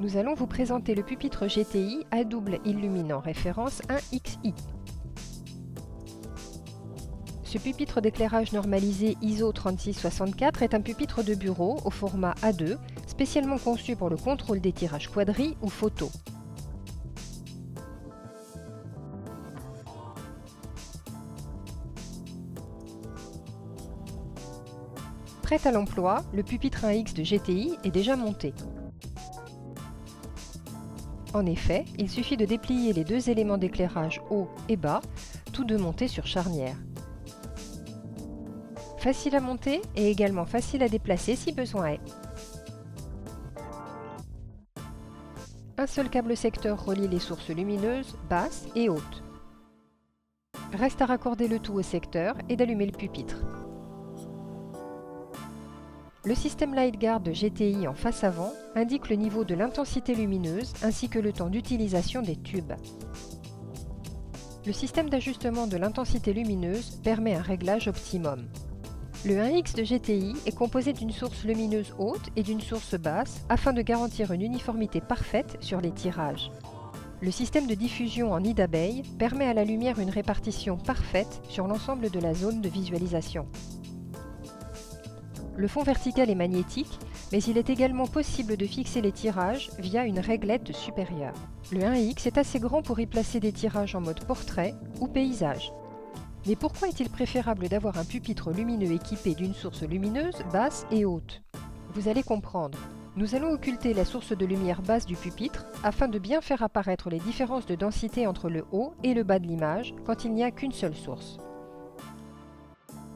Nous allons vous présenter le pupitre GTI à double illuminant référence 1XI. Ce pupitre d'éclairage normalisé ISO 3664 est un pupitre de bureau au format A2, spécialement conçu pour le contrôle des tirages quadri ou photo. Prêt à l'emploi, le pupitre 1X de GTI est déjà monté. En effet, il suffit de déplier les deux éléments d'éclairage haut et bas, tous deux montés sur charnière. Facile à monter et également facile à déplacer si besoin est. Un seul câble secteur relie les sources lumineuses, basses et hautes. Reste à raccorder le tout au secteur et d'allumer le pupitre. Le système LightGuard de GTI en face avant indique le niveau de l'intensité lumineuse ainsi que le temps d'utilisation des tubes. Le système d'ajustement de l'intensité lumineuse permet un réglage optimum. Le 1X de GTI est composé d'une source lumineuse haute et d'une source basse afin de garantir une uniformité parfaite sur les tirages. Le système de diffusion en nid d'abeille permet à la lumière une répartition parfaite sur l'ensemble de la zone de visualisation. Le fond vertical est magnétique, mais il est également possible de fixer les tirages via une réglette supérieure. Le 1X est assez grand pour y placer des tirages en mode portrait ou paysage. Mais pourquoi est-il préférable d'avoir un pupitre lumineux équipé d'une source lumineuse basse et haute? Vous allez comprendre. Nous allons occulter la source de lumière basse du pupitre afin de bien faire apparaître les différences de densité entre le haut et le bas de l'image quand il n'y a qu'une seule source.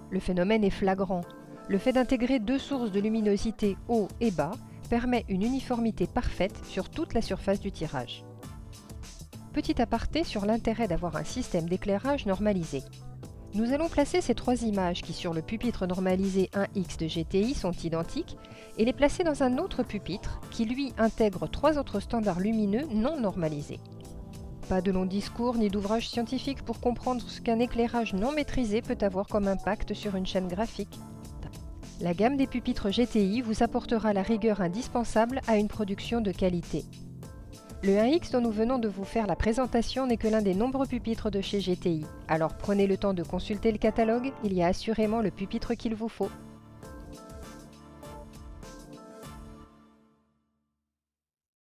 Le phénomène est flagrant. Le fait d'intégrer deux sources de luminosité haut et bas permet une uniformité parfaite sur toute la surface du tirage. Petit aparté sur l'intérêt d'avoir un système d'éclairage normalisé. Nous allons placer ces trois images qui sur le pupitre normalisé 1X de GTI sont identiques et les placer dans un autre pupitre qui lui intègre trois autres standards lumineux non normalisés. Pas de long discours ni d'ouvrage scientifique pour comprendre ce qu'un éclairage non maîtrisé peut avoir comme impact sur une chaîne graphique. La gamme des pupitres GTI vous apportera la rigueur indispensable à une production de qualité. Le 1X dont nous venons de vous faire la présentation n'est que l'un des nombreux pupitres de chez GTI. Alors prenez le temps de consulter le catalogue, il y a assurément le pupitre qu'il vous faut.